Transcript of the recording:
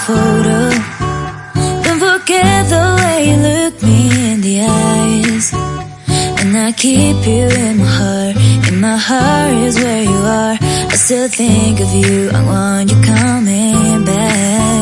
photo. Don't forget the way you look me in the eyes. And I keep you in my heart. In my heart is where you are. I still think of you. I want you coming back.